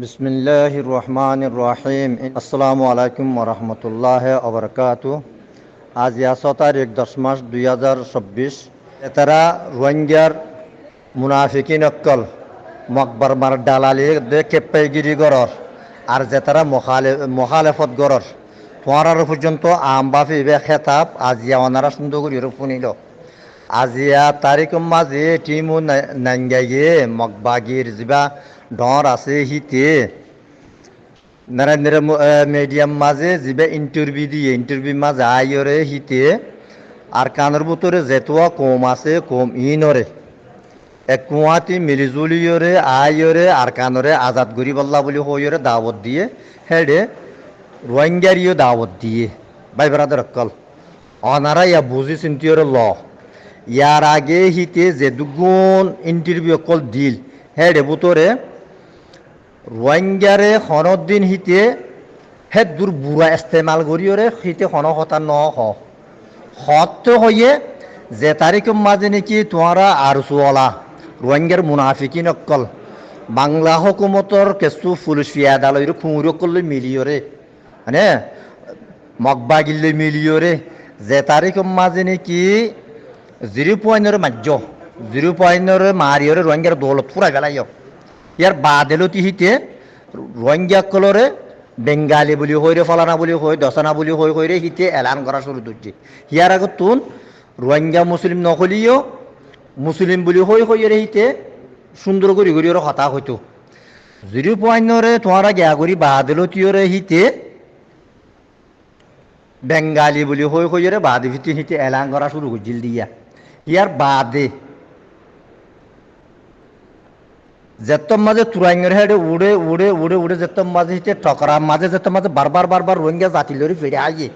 বিসমিল্লাহির রহমানির রহিম। আসসালামু আলাইকুম ওরহমতুল্লাহ ওবরকাতু। আজ 6 তারিখ 10 মাস 2024। এতারা রোহিঙ্গার মুনাফিকিন অক্কল মকবর মার দালালি দে কেপ্পাইগিরি গরর আর যে তারা মখালেফত গরর তোমার পর্যন্ত আমবাফি বে খেতাব আজিয়া অনারা সুন্দর করি শুনিল। আজিয়া তারিখ মাঝে টিমু নাঙ্গাইয়ে মকবাগির যা ডর আছে হিতে নরেন্দ্র মিডিয়াম মাঝে যা ইন্টারভিউ মাঝে আইরে হিতে আর কানের ভিতরে যেতুয়া কম আছে কম ইনরে এক কুয়াতি মিলিজুলিয়রে আইরে আর কানরে আজাদ গরি বল্লা বলি হইরে দাওয়াত দিয়ে হেডে রোহিঙ্গারিও দাওয়াত দিয়ে ভাই ব্রাদার অক্কল অনারা ইয়া বুঝি চিন্তিয়রে ল ইয়ার আগে হিতে যে দুগুণ ইন্টারভিউ অকল দিল হেডে বুতরে রোহিঙ্গারে দিন হিতে হে দূর বুড়া ইস্তেমাল করিওরে হিতে হতা ন হত হইয়ে যে তারিখ মাঝে নাকি তোমারা আর চলা রোহিঙ্গার মুনাফিকিন অকল বাংলা হুকুমতর কিছু পুলিশ ফিয়াদালয়ের খুঁড়ো করলে মিলিয়রে মানে মকবাগিল্লে মিলিয়রে যে তারিখ মাঝে নাকি 0.0 মারিয়রে রোহিঙ্গার দৌলত পুরা গেলাইও ইয়ার বাদেলতি হিতে রোহিঙ্গা কলরে বেঙ্গালি বলি হইরে ফলানা বলি হই দশানা বলি হইরে হিতে এলান করা শুরু করছে। ইয়ার আগত তুন রোহিঙ্গা মুসলিম নকলিও মুসলিম বলি হইরে হিতে সুন্দর করি করি ওরা হতা হইতো 0.0 তোমারা গিয়া করি বাদেলতিওরে হিতে বেঙ্গালি বলি হইরে বাদে ভিত্তি হিতে এলান করা শুরু করছিল দিয়া। ইয়ার বাদে যেতম মাঝে তুরাঙ্গের হেডে উড়ে উড়ে উড়ে উড়ে যেতম মাঝে হিতে টকরা মাঝে যেতম মাঝে বারবার রোহিঙ্গা জাতি লড়ি ফিরে আইয়ে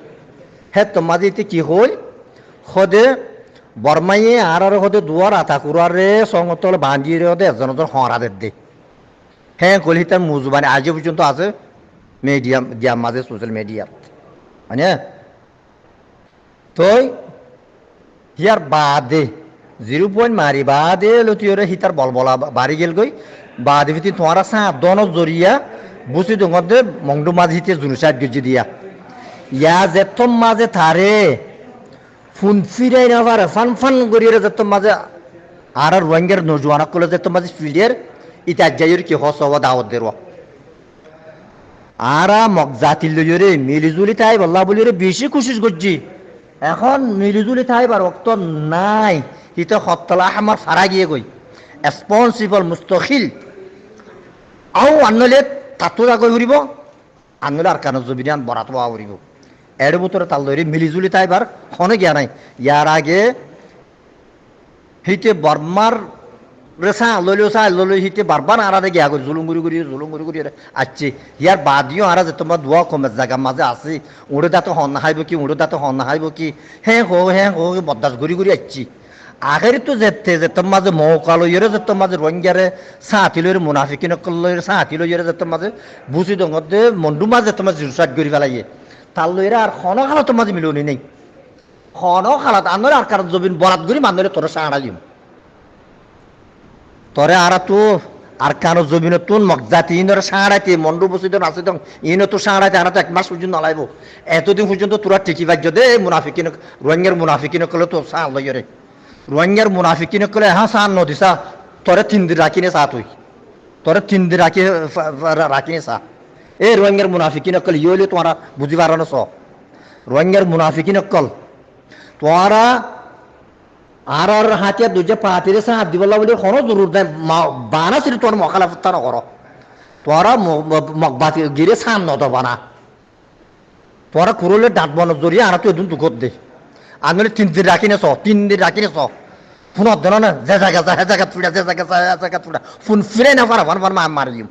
হে তোম মাঝে হিতে কি হল সদে বর্মাইয়ে আর সদে দুয়ার আতা কুরারে সংতল বাঁধিয়ে হদে এজন হরাদের দে হ্যাঁ কলি তার মুজবানি আজ পর্যন্ত আছে মিডিয়াম দিয়া মাঝে সোশ্যাল মিডিয়া মানে তই হিয়ার বাদে 0 মারি বাদে লতিয়রে হিতার বলবলা বাড়ি গেল গই বাদে ভিতি তোমারা দন জরিয়া বুঝি দে মংডু মাঝে হিতে জুনুসাদ গজি দিয়া ইয়া যেতম মাঝে থারে ফুন ফিরাই না পারে ফান গরিয়ে যেতম মাঝে আর রোহিঙ্গার নজওয়ানা কলে যেতম মাঝে ফিল্ডের ইটা যাইর কি হস হওয়া দাওয়াত দেরো আরা মক জাতি লইরে মিলিজুলি তাই বল্লা বলিরে বেশি খুশি গজি এখন মিলিজুলি তাই বার রক্ত নাই হিতে হত্তলা আমার ফারা গিয়ে গই রেসপন্সিবল মুস্তখিল আও আনলে তাতো আগৈ উড়িব আনলে আর কানো জবিনান বরাত হওয়া উড়িব এর ভিতরে তাল ধরে মিলিজুলি তাই বার খনে গিয়া নাই। ইয়ার আগে হিতে বর্মার রেসা লইলো হিতে বারবার আরাদে গিয়া গই জুলুম গুড়ি আসছে। ইয়ার বাদিও আরা যে তোমার দোয়া কমে জায়গা মাঝে আছে উড়ে দাঁতো হন হাইব কি হ্যাঁ হো বদাস ঘুরি আসছি আগের তো যেতম মাঝে মৌকা লইরে যেতম মাঝে রোহিঙ্গারে সাহাতি লইরে মুনাফিকিন লইরে সাহাতি লইরে যেতম মাঝে বুঝি দে মন্ডু মাঝে তোমার জুরসাট গড়ি ফেলাইয়ে তার লইরে আর খন খালাত মাঝে মিলনি নেই খন খালাত আনলে আর কারণ জবিন বরাত গড়ি মানলে তোরা সাড়ালিম তরে আর তো আর কারো জমিন তুন মকজাতি ইনরে সাড়াইতে মন্ডু বসিত আছে ইনো তো সাড়াইতে আর তো 1 মাস পর্যন্ত নালাইব এতদিন পর্যন্ত তোরা টিকি বাজ্য দে মুনাফিকিন রোহিঙ্গার মুনাফিকিন কলে তো সাহ লইরে রোহিঙ্গার মুনাফিকিন কলে হ্যাঁ সাহ নদিসা তোরে 3 দিন রাখিনে সা তুই তোরে 3 দিন রাখিনে সা এই রোহিঙ্গার মুনাফিকিন কল ইয়লে তোরা বুঝি পারো স রোহিঙ্গার মুনাফিকিন কল তোরা আর হাতিয়া দুজে পাতিরে সাহায্য দিবলা বলে কোনো জরুর নাই বানা ছিল তোর মখালাফতা না করো তোরা মকবাতি গিরে সান নত বানা তোরা কুরলে দাঁত বন জড়িয়ে আর তুই এদিন দুঃখত দে আনলে 3 দিন রাখি নে চ ফোন অধ্যয়ন না যে জায়গা তুড়া ফোন ফিরে না পারা মারিম